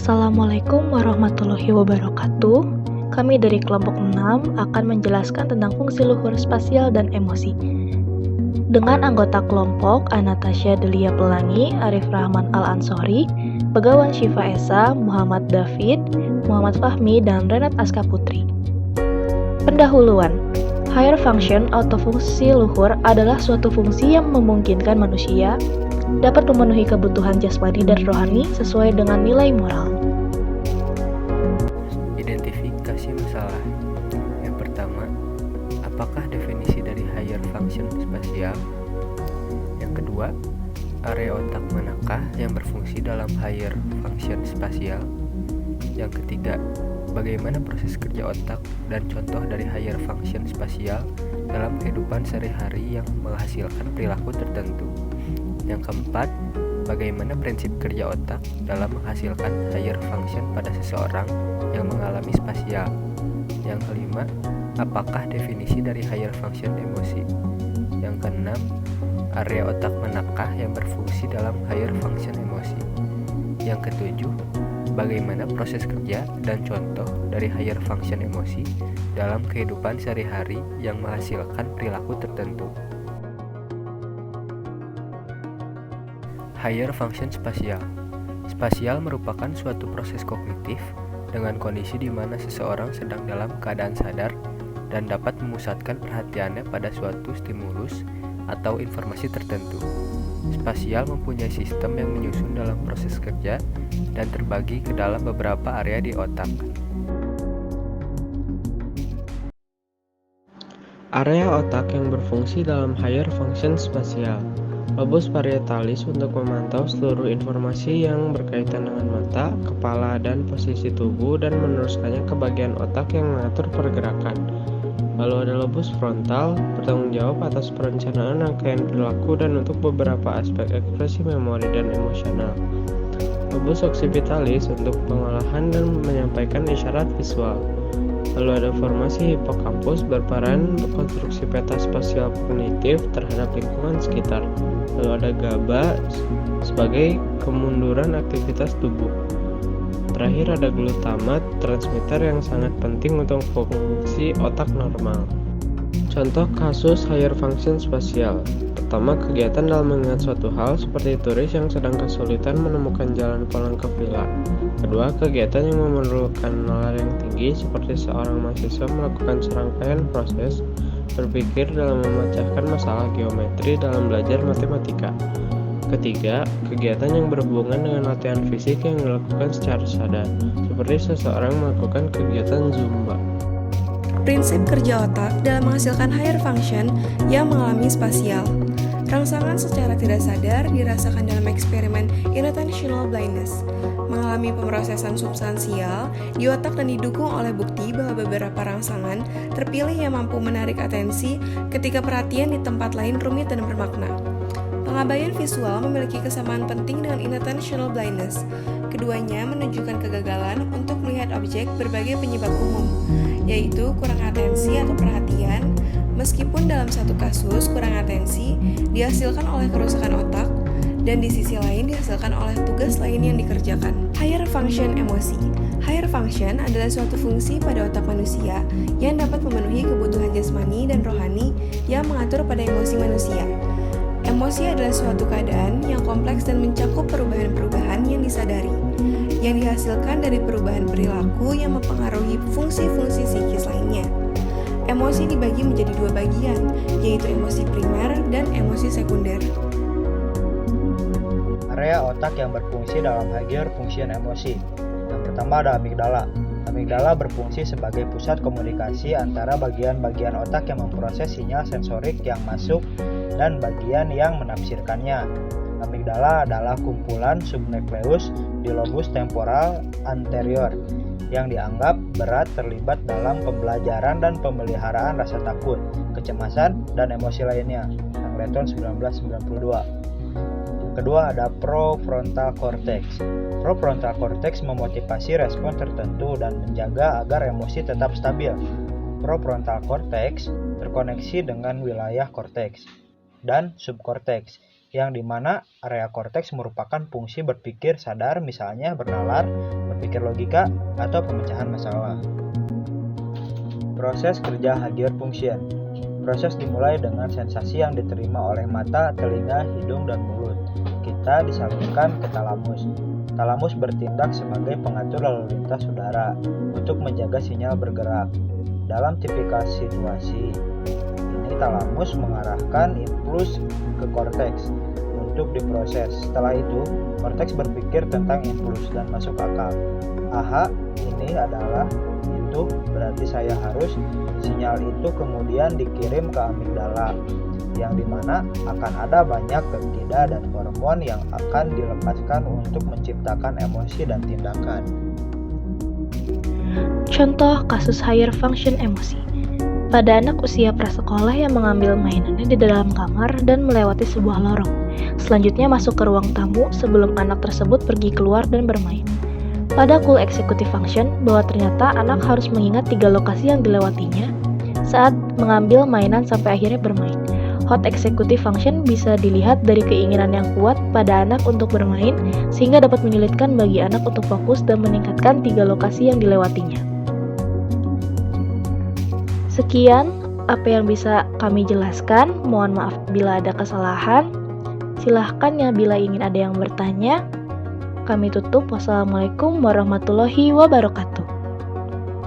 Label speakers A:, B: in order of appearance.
A: Assalamualaikum warahmatullahi wabarakatuh. Kami dari kelompok 6 akan menjelaskan tentang fungsi luhur spasial dan emosi. Dengan anggota kelompok Anastasia Delia Pelangi, Arif Rahman Al-Ansori, Begawan Syifa Esa, Muhammad David, Muhammad Fahmi, dan Renat Aska Putri. Pendahuluan. Higher function atau fungsi luhur adalah suatu fungsi yang memungkinkan manusia dapat memenuhi kebutuhan jasmani dan rohani sesuai dengan nilai moral.
B: Identifikasi masalah. Yang pertama, apakah definisi dari higher function spasial? Yang kedua, area otak manakah yang berfungsi dalam higher function spasial? Yang ketiga, bagaimana proses kerja otak dan contoh dari higher function spasial dalam kehidupan sehari-hari yang menghasilkan perilaku tertentu? Yang keempat, bagaimana prinsip kerja otak dalam menghasilkan higher function pada seseorang yang mengalami spasial? Yang kelima, apakah definisi dari higher function emosi? Yang keenam, area otak manakah yang berfungsi dalam higher function emosi? Yang ketujuh, bagaimana proses kerja dan contoh dari higher function emosi dalam kehidupan sehari-hari yang menghasilkan perilaku tertentu? Higher function spasial. Spasial merupakan suatu proses kognitif dengan kondisi di mana seseorang sedang dalam keadaan sadar dan dapat memusatkan perhatiannya pada suatu stimulus atau informasi tertentu. Spasial mempunyai sistem yang menyusun dalam proses kerja dan terbagi ke dalam beberapa area di otak.
C: Area otak yang berfungsi dalam higher function spasial. Lobus parietalis untuk memantau seluruh informasi yang berkaitan dengan mata, kepala, dan posisi tubuh dan meneruskannya ke bagian otak yang mengatur pergerakan. Lalu ada lobus frontal, bertanggung jawab atas perencanaan rangkaian perilaku dan untuk beberapa aspek ekspresi memori dan emosional. Lobus occipitalis untuk pengolahan dan menyampaikan isyarat visual. Lalu ada formasi hipokampus berperan untuk konstruksi peta spasial kognitif terhadap lingkungan sekitar. Lalu ada GABA sebagai kemunduran aktivitas tubuh. Terakhir ada glutamat, transmitter yang sangat penting untuk fungsi otak normal. Contoh kasus higher function spasial. Pertama, kegiatan dalam mengingat suatu hal seperti turis yang sedang kesulitan menemukan jalan pulang ke villa. Kedua, kegiatan yang memerlukan nalar yang tinggi seperti seorang mahasiswa melakukan serangkaian proses berpikir dalam memecahkan masalah geometri dalam belajar matematika. Ketiga, kegiatan yang berhubungan dengan latihan fisik yang dilakukan secara sadar, seperti seseorang melakukan kegiatan Zumba.
D: Prinsip kerja otak dalam menghasilkan higher function yang mengalami spasial. Rangsangan secara tidak sadar dirasakan dalam eksperimen inattentional blindness, mengalami pemrosesan substansial di otak dan didukung oleh bukti bahwa beberapa rangsangan terpilih yang mampu menarik atensi ketika perhatian di tempat lain rumit dan bermakna. Pengabaian visual memiliki kesamaan penting dengan inattentional blindness. Keduanya menunjukkan kegagalan untuk melihat objek berbagai penyebab umum, yaitu kurang atensi atau perhatian. Meskipun dalam satu kasus kurang atensi dihasilkan oleh kerusakan otak dan di sisi lain dihasilkan oleh tugas lain yang dikerjakan. Higher function emosi. Higher function adalah suatu fungsi pada otak manusia yang dapat memenuhi kebutuhan jasmani dan rohani yang mengatur pada emosi manusia. Emosi adalah suatu keadaan yang kompleks dan mencakup perubahan-perubahan yang disadari, yang dihasilkan dari perubahan perilaku yang mempengaruhi fungsi-fungsi psikis lainnya. Emosi dibagi menjadi dua bagian, yaitu emosi primer dan emosi sekunder.
E: Area otak yang berfungsi dalam higher function emosi. Yang pertama ada amigdala. Amigdala berfungsi sebagai pusat komunikasi antara bagian-bagian otak yang memproses sinyal sensorik yang masuk dan bagian yang menafsirkannya. Amigdala adalah kumpulan subnukleus di lobus temporal anterior yang dianggap berat terlibat dalam pembelajaran dan pemeliharaan rasa takut, kecemasan, dan emosi lainnya. Angleton 1992. Kedua ada prefrontal cortex. Prefrontal cortex memotivasi respon tertentu dan menjaga agar emosi tetap stabil. Prefrontal cortex terkoneksi dengan wilayah korteks dan subkorteks yang dimana area korteks merupakan fungsi berpikir sadar, misalnya bernalar, berpikir logika, atau pemecahan masalah. Proses kerja Higher Function. Proses dimulai dengan sensasi yang diterima oleh mata, telinga, hidung, dan mulut. Kita disalurkan ke talamus. Talamus bertindak sebagai pengatur lalu lintas udara untuk menjaga sinyal bergerak. Dalam tipikal situasi ini, talamus mengarahkan impuls ke korteks untuk diproses. Setelah itu, korteks berpikir tentang impuls dan masuk akal. Aha, ini adalah itu, berarti saya harus. Sinyal itu kemudian dikirim ke amigdala, yang dimana akan ada banyak peptida dan hormon yang akan dilepaskan untuk menciptakan emosi dan tindakan.
A: Contoh kasus higher function emosi. Pada anak usia prasekolah yang mengambil mainannya di dalam kamar dan melewati sebuah lorong. Selanjutnya masuk ke ruang tamu sebelum anak tersebut pergi keluar dan bermain. Pada cool executive function, bahwa ternyata anak harus mengingat 3 lokasi yang dilewatinya saat mengambil mainan sampai akhirnya bermain. Hot executive function bisa dilihat dari keinginan yang kuat pada anak untuk bermain, sehingga dapat menyulitkan bagi anak untuk fokus dan meningkatkan 3 lokasi yang dilewatinya. Sekian apa yang bisa kami jelaskan. Mohon maaf bila ada kesalahan. Silahkan ya bila ingin ada yang bertanya. Kami tutup. Wassalamualaikum warahmatullahi wabarakatuh.